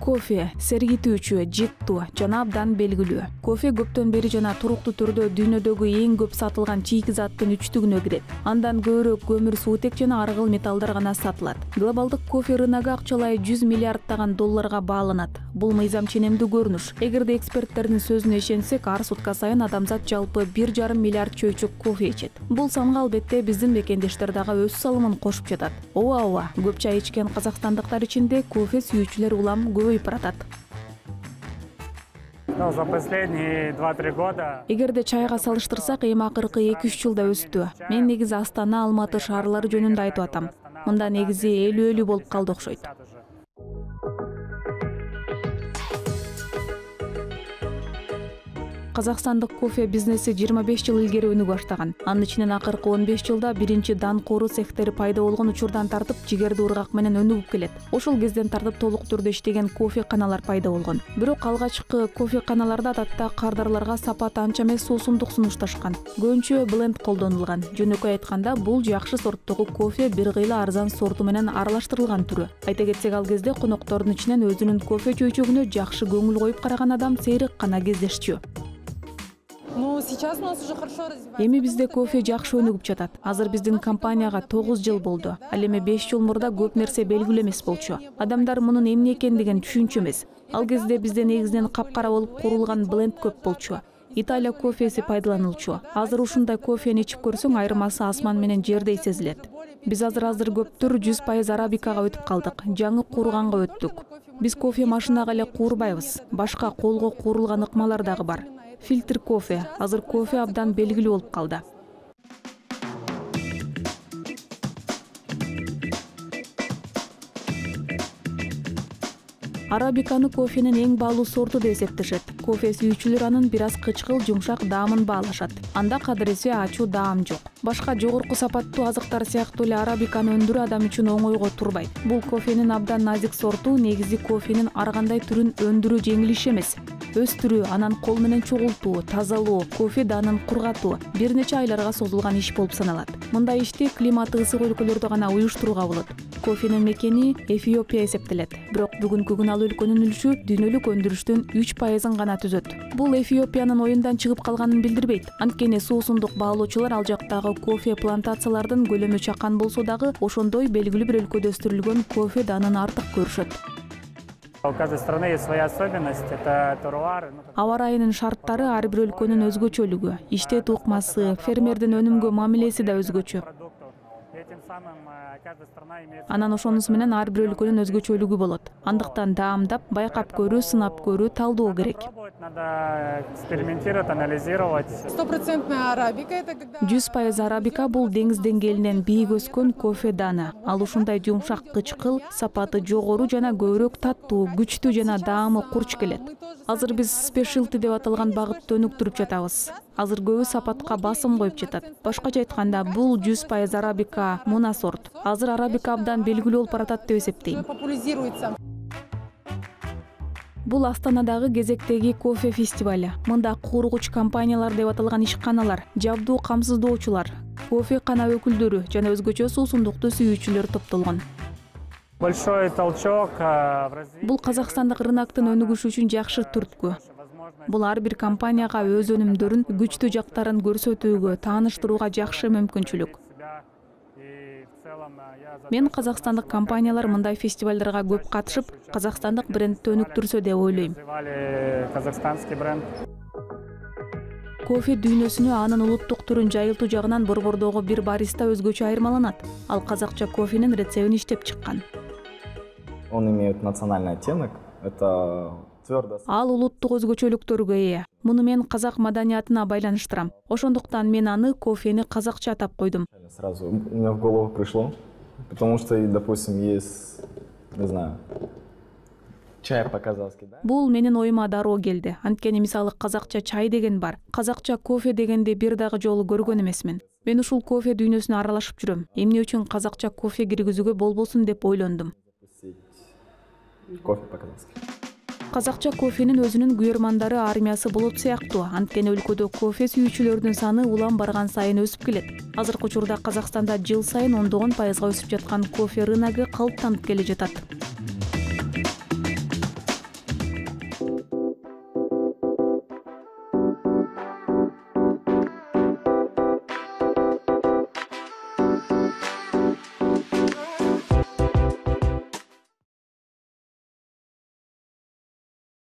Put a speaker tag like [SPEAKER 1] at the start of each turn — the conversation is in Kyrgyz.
[SPEAKER 1] Кофе сергитүүчү, жыттуу жана абдан белгилүү. Кофе көптөн бери жана туруктуу түрдө дүйнөдөгү эң көп сатылган чийки заттын 3-түгүнө кирет. Андан көбүрөөк көмүр, суутек жана аргыл металлдар гана сатылат. Глобалдык кофе рыногу акчалай 100 миллиарддаган долларга бааланат. Бул мыйзам ченемдүү көрүнүш. Эгерде эксперттердин сөзүнө ишенсек, ар сутка сайын адамзат жалпы 1,5 миллиард чөйчөк кофе ичет. Бул санга албетте биздин мекендештер дагы өз салымын кошуп жатат. Ооба, көп чай ичкен казакстандыктар ичинде кофе сүйүүчүлөр улам көбөйүп баратат.
[SPEAKER 2] За последние 2-3 года.
[SPEAKER 1] Эгерде чайга салыштырсак, эми акыркы 2-3 жылда өстү. Мен негизи Астана, Алматы шаарлары жөнүндө айтып атам. Мында негизи өлүү болуп калды окшойт. Казакстандык кофе бизнеси 25 жыл илгери өнүгө баштаган. Анын ичинен акыркы 15 жылда биринчи дан кууру цехтери пайда болгон учурдан тартып жигерди ургак менен өнүгүп келет. Ошол кезден тартып толук түрдө иштеген кофе каналар пайда болгон. Бирок алгачкы кофе каналарда адатта кардарларга сапат анча эмес суусундук сунушташкан. Көбүнчө бленд колдонулган. Жөнөкөй айтканда, бул жакшы сорттогу кофе бир кыйла арзан сорту менен аралаштырылган түрү. Айта кетсек, ал кезде коноктордун ичинен өзүнүн кофе чөйчөгүнө жакшы көңүл коюп караган адам сейрек гана кездешчү. Эми бизде кофе жакшы өнүгүп жатат. Азыр биздин компанияга 9 жыл болду. Ал эми 5 жыл мурда көп нерсе белгилүү эмес болчу. Адамдар мунун эмне экендигин түшүнчү эмес. Ал кезде бизде негизинен капкара болуп курулган бленд көп болчу. Италия кофеси пайдаланылчу. Азыр ушундай кофени ичип көрсөң, айырмасы асман менен жердей сезилет. Биз азыр көптүр 100% арабикага өтүп калдык. Жаңы кууруганга өттүк. Биз кофе машинага эле куурбайбыз. Башка колго куурулган ыкмалар дагы бар. Фильтр кофе. Азыр кофе абдан белгилүү болуп калды. Арабиканы кофенин эң баалуу сорту деп эсептешет. Кофе сүйүүчүлөр анын бир аз кычкыл, жумшак даамын баалашат. Анда кадыресе ачуу даам жок. Башка жогорку сапаттуу азыктар сыяктуу эле арабиканы өндүрүү адам үчүн оңойго турбайт. Бул кофенин абдан назик сорту, негизи кофенин ар кандай түрүн өндүрүү жеңил иш эмес. Өстүрүү, анан кол менен чогултуу, тазалоо, кофе данын кургатуу бир нече айларга созулган иш болуп саналат. Мындай ишти климаты ысык өлкөлөрдө гана уюштурууга болот. Кофенин мекени Эфиопия эсептелет. Бирок бүгүнкү күнү ал өлкөнүн үлүшү дүйнөлүк өндүрүштүн 3%-ын гана түзөт. Бул Эфиопиянын оюндан чыгып калганын билдирбейт. Анткени суусундук баалоочулар ал жактагы кофе плантациялардын көлөмү чакан болсо дагы ошондой белгилүү бир өлкөдө өстүрүлгөн кофе данын артык көрүшөт.
[SPEAKER 2] У каждой страны есть своя особенность, это теруар.
[SPEAKER 1] Аба ырайынын шарттары ар бир өлкөнүн өзгөчөлүгү, иштет укмасы, фермердин өнүмгө мамилеси да өзгөчө. Анан ошонусу менен ар бир өлкөнүн өзгөчөлүгү болот. Андыктан даамдап, байкап көрүү, сынап көрүү, талдоо керек. 100% арабика бул деңиз деңгээлинен бийик өскөн кофе даны. Ал ушундай жумшак, кычкыл, сапаты жогору жана көбүрөөк таттуу, күчтүү жана даамы курч келет. Азыр биз спешилти деп аталган багытты өнүктүрүп жатабыз. Азыр көбү сапатка басым коюп жатат. Башкача айтканда, бул 100% арабика муна сорт. Азыр арабика абдан белгилүү болуп баратат деп эсептейм. Бул Астанадагы кезектеги кофе фестиваль. Мында кууругуч компаниялар деп аталган ишканалар, жабдуу камсыздоочулар, кофе кана өкүлдөрү жана өзгөчө суусундукту сүйүүчүлөр топтолгон.
[SPEAKER 2] Большой толчок.
[SPEAKER 1] Бул казакстандык рыноктун өнүгүшү үчүн жакшы түрткү. Бул ар бир компанияга өз өнүмдөрүн күчтүү жактарын көрсөтүүгө, тааныштырууга жакшы мүмкүнчүлүк. Мен казакстандык компаниялар мындай фестивалдарга көп катышып, казакстандык брендти өнүктүрсө деп ойлойм. Кофе дүйнөсүнө анын улуттук түрүн жайылтуу жагынан Борбордогу бир бариста өзгөчө айырмаланат. Ал казакча кофенин рецептин иштеп чыккан.
[SPEAKER 3] Он имеет национальный оттенок. Это твердо.
[SPEAKER 1] Ал улуттук өзгөчөлүктөргө ээ. Муну мен казак маданиятына байланыштырам. Ошондуктан мен аны кофени казакча атап койдум.
[SPEAKER 3] Сразу у меня в голову пришло, потому что, допустим, есть, не знаю, чай по-казахски, да?
[SPEAKER 1] Бул менин оюма дароо келди. Анткени мисалы казакча чай деген бар. Казакча кофе дегенди бир дагы жолу көргөн эмесмин. Мен ушул кофе дүйнөсүнө аралашып жүрөм. Эмне үчүн казакча кофе киргизүүгө болбосун деп ойлондум.
[SPEAKER 3] Кофе по-казахски.
[SPEAKER 1] Казакча кофенин өзүнүн күйөрмандары армиясы болот сыяктуу. Анткени өлкөдө кофе сүйүүчүлөрдүн саны улам барган сайын өсүп келет. Азыркы учурда Казакстанда жыл сайын 10% өсүп жаткан кофе рыногу калыптанып келе жатат.